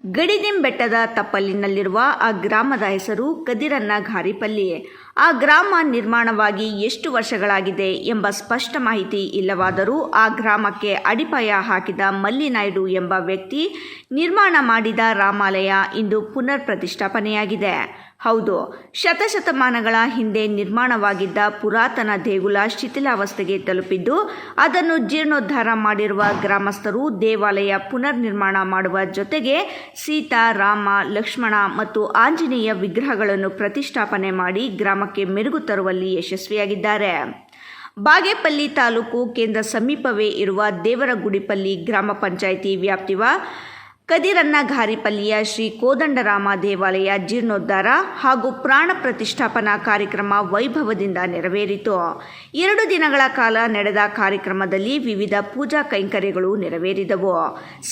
ಗಡಿದಿಂ ಬೆಟ್ಟದ ತಪ್ಪಲಿನಲ್ಲಿರುವ ಆ ಗ್ರಾಮದ ಹೆಸರು ಕದಿರನ್ನ ಘಾರಿಪಲ್ಲಿ. ಆ ಗ್ರಾಮ ನಿರ್ಮಾಣವಾಗಿ ಎಷ್ಟು ವರ್ಷಗಳಾಗಿದೆ ಎಂಬ ಸ್ಪಷ್ಟ ಮಾಹಿತಿ ಇಲ್ಲವಾದರೂ ಆ ಗ್ರಾಮಕ್ಕೆ ಅಡಿಪಾಯ ಹಾಕಿದ ಮಲ್ಲಿನಾಯ್ಡು ಎಂಬ ವ್ಯಕ್ತಿ ನಿರ್ಮಾಣ ಮಾಡಿದ ರಾಮಾಲಯ ಇಂದು ಪುನರ್ ಪ್ರತಿಷ್ಠಾಪನೆಯಾಗಿದೆ. ಹೌದು, ಶತಶತಮಾನಗಳ ಹಿಂದೆ ನಿರ್ಮಾಣವಾಗಿದ್ದ ಪುರಾತನ ದೇಗುಲ ಶಿಥಿಲಾವಸ್ಥೆಗೆ ತಲುಪಿದ್ದು, ಅದನ್ನು ಜೀರ್ಣೋದ್ಧಾರ ಮಾಡಿರುವ ಗ್ರಾಮಸ್ಥರು ದೇವಾಲಯ ಪುನರ್ ನಿರ್ಮಾಣ ಮಾಡುವ ಜೊತೆಗೆ ಸೀತಾ, ರಾಮ, ಲಕ್ಷ್ಮಣ ಮತ್ತು ಆಂಜನೇಯ ವಿಗ್ರಹಗಳನ್ನು ಪ್ರತಿಷ್ಠಾಪನೆ ಮಾಡಿ ಗ್ರಾಮಕ್ಕೆ ಮೆರುಗು ತರುವಲ್ಲಿ ಯಶಸ್ವಿಯಾಗಿದ್ದಾರೆ. ಬಾಗೇಪಲ್ಲಿ ತಾಲೂಕು ಕೇಂದ್ರ ಸಮೀಪವೇ ಇರುವ ದೇವರಗುಡಿಪಲ್ಲಿ ಗ್ರಾಮ ಪಂಚಾಯಿತಿ ವ್ಯಾಪ್ತಿಯ ಕದಿರನ್ನ ಘಾರಿಪಲ್ಲಿಯ ಶ್ರೀ ಕೋದಂಡರಾಮ ದೇವಾಲಯ ಜೀರ್ಣೋದ್ಧಾರ ಹಾಗೂ ಪ್ರಾಣ ಪ್ರತಿಷ್ಠಾಪನಾ ಕಾರ್ಯಕ್ರಮ ವೈಭವದಿಂದ ನೆರವೇರಿತು. 2 ದಿನಗಳ ಕಾಲ ನಡೆದ ಕಾರ್ಯಕ್ರಮದಲ್ಲಿ ವಿವಿಧ ಪೂಜಾ ಕೈಂಕರ್ಯಗಳು ನೆರವೇರಿದವು.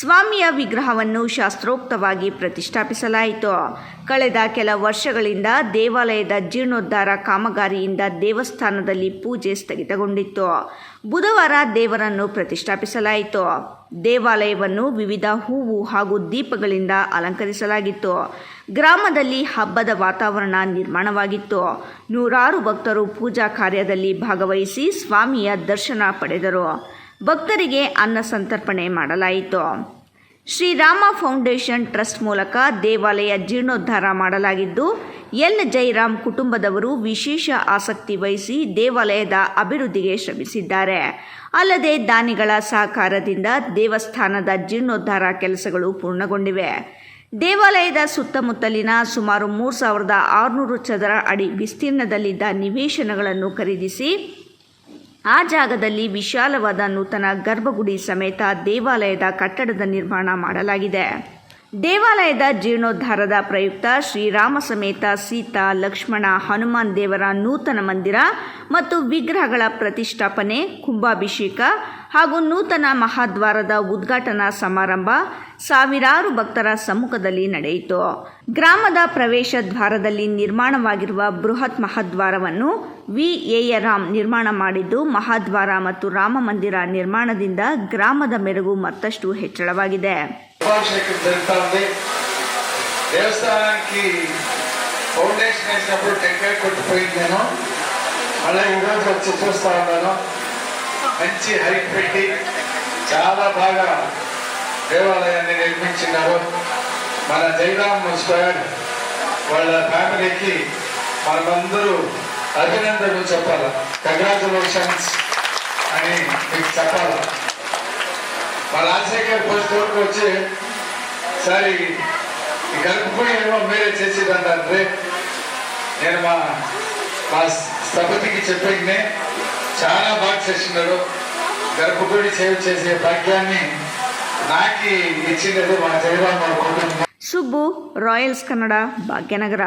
ಸ್ವಾಮಿಯ ವಿಗ್ರಹವನ್ನು ಶಾಸ್ತ್ರೋಕ್ತವಾಗಿ ಪ್ರತಿಷ್ಠಾಪಿಸಲಾಯಿತು. ಕಳೆದ ಕೆಲ ವರ್ಷಗಳಿಂದ ದೇವಾಲಯದ ಜೀರ್ಣೋದ್ಧಾರ ಕಾಮಗಾರಿಯಿಂದ ದೇವಸ್ಥಾನದಲ್ಲಿ ಪೂಜೆ ಸ್ಥಗಿತಗೊಂಡಿತ್ತು. ಬುಧವಾರ ದೇವರನ್ನು ಪ್ರತಿಷ್ಠಾಪಿಸಲಾಯಿತು. ದೇವಾಲಯವನ್ನು ವಿವಿಧ ಹೂವು ಹಾಗೂ ದೀಪಗಳಿಂದ ಅಲಂಕರಿಸಲಾಗಿತ್ತು. ಗ್ರಾಮದಲ್ಲಿ ಹಬ್ಬದ ವಾತಾವರಣ ನಿರ್ಮಾಣವಾಗಿತ್ತು. ನೂರಾರು ಭಕ್ತರು ಪೂಜಾ ಕಾರ್ಯದಲ್ಲಿ ಭಾಗವಹಿಸಿ ಸ್ವಾಮಿಯ ದರ್ಶನ ಪಡೆದರು. ಭಕ್ತರಿಗೆ ಅನ್ನ ಸಂತರ್ಪಣೆ ಮಾಡಲಾಯಿತು. ಶ್ರೀರಾಮ ಫೌಂಡೇಶನ್ ಟ್ರಸ್ಟ್ ಮೂಲಕ ದೇವಾಲಯ ಜೀರ್ಣೋದ್ಧಾರ ಮಾಡಲಾಗಿದ್ದು, ಎಲ್ ಜೈರಾಮ್ ಕುಟುಂಬದವರು ವಿಶೇಷ ಆಸಕ್ತಿ ವಹಿಸಿ ದೇವಾಲಯದ ಅಭಿವೃದ್ಧಿಗೆ ಶ್ರಮಿಸಿದ್ದಾರೆ. ಅಲ್ಲದೆ ದಾನಿಗಳ ಸಹಕಾರದಿಂದ ದೇವಸ್ಥಾನದ ಜೀರ್ಣೋದ್ಧಾರ ಕೆಲಸಗಳು ಪೂರ್ಣಗೊಂಡಿವೆ. ದೇವಾಲಯದ ಸುತ್ತಮುತ್ತಲಿನ ಸುಮಾರು 3600 ಚದರ ಅಡಿ ವಿಸ್ತೀರ್ಣದಲ್ಲಿದ್ದ ನಿವೇಶನಗಳನ್ನು ಖರೀದಿಸಿ ಆ ಜಾಗದಲ್ಲಿ ವಿಶಾಲವಾದ ನೂತನ ಗರ್ಭಗುಡಿ ಸಮೇತ ದೇವಾಲಯದ ಕಟ್ಟಡದ ನಿರ್ಮಾಣ ಮಾಡಲಾಗಿದೆ. ದೇವಾಲಯದ ಜೀರ್ಣೋದ್ಧಾರದ ಪ್ರಯುಕ್ತ ಶ್ರೀರಾಮ ಸಮೇತ ಸೀತಾ, ಲಕ್ಷ್ಮಣ, ಹನುಮಾನ್ ದೇವರ ನೂತನ ಮಂದಿರ ಮತ್ತು ವಿಗ್ರಹಗಳ ಪ್ರತಿಷ್ಠಾಪನೆ, ಕುಂಭಾಭಿಷೇಕ ಹಾಗೂ ನೂತನ ಮಹಾದ್ವಾರದ ಉದ್ಘಾಟನಾ ಸಮಾರಂಭ ಸಾವಿರಾರು ಭಕ್ತರ ಸಮ್ಮುಖದಲ್ಲಿ ನಡೆಯಿತು. ಗ್ರಾಮದ ಪ್ರವೇಶ ದ್ವಾರದಲ್ಲಿ ನಿರ್ಮಾಣವಾಗಿರುವ ಬೃಹತ್ ಮಹಾದ್ವಾರವನ್ನು ವಿ.ಎ.ರಾಮ್ ನಿರ್ಮಾಣ ಮಾಡಿದ್ದು, ಮಹಾದ್ವಾರ ಮತ್ತು ರಾಮ ಮಂದಿರ ನಿರ್ಮಾಣದಿಂದ ಗ್ರಾಮದ ಮೆರುಗು మత్తಷ್ಟು ಹೆಚ್ಚಳವಾಗಿದೆ. దేవస్థానానికి ఫౌండేషన్ వేసినప్పుడు టెంకాయ కొట్టిపోయింది. నేను మళ్ళీ ఈరోజు వచ్చి చూస్తా ఉన్నాను. మంచి హైట్ పెట్టి చాలా బాగా దేవాలయాన్ని నిర్మించినారు. మన జైరామ్ స్క్వేర్ వాళ్ళ ఫ్యామిలీకి మనమందరూ అభినందనలు చెప్పాలి. కంగ్రాచులేషన్స్ అని మీకు చెప్పాలి. మా రాజశేఖర్ పోస్ట్ వచ్చి సరే ఈ గర్భగుడి ఏమో మీరే చేసేదంటే నేను మా స్థపతికి చెప్పింది చాలా బాగా చేసినారు. గర్భగుడి సేవ చేసే భాగ్యాన్ని నాకు ఇచ్చినది మా జగరామ కుటుంబం. ಸುಬ್ಬು, ರಾಯಲ್ಸ್ ಕನ್ನಡ, ಭಾಗ್ಯನಗರ.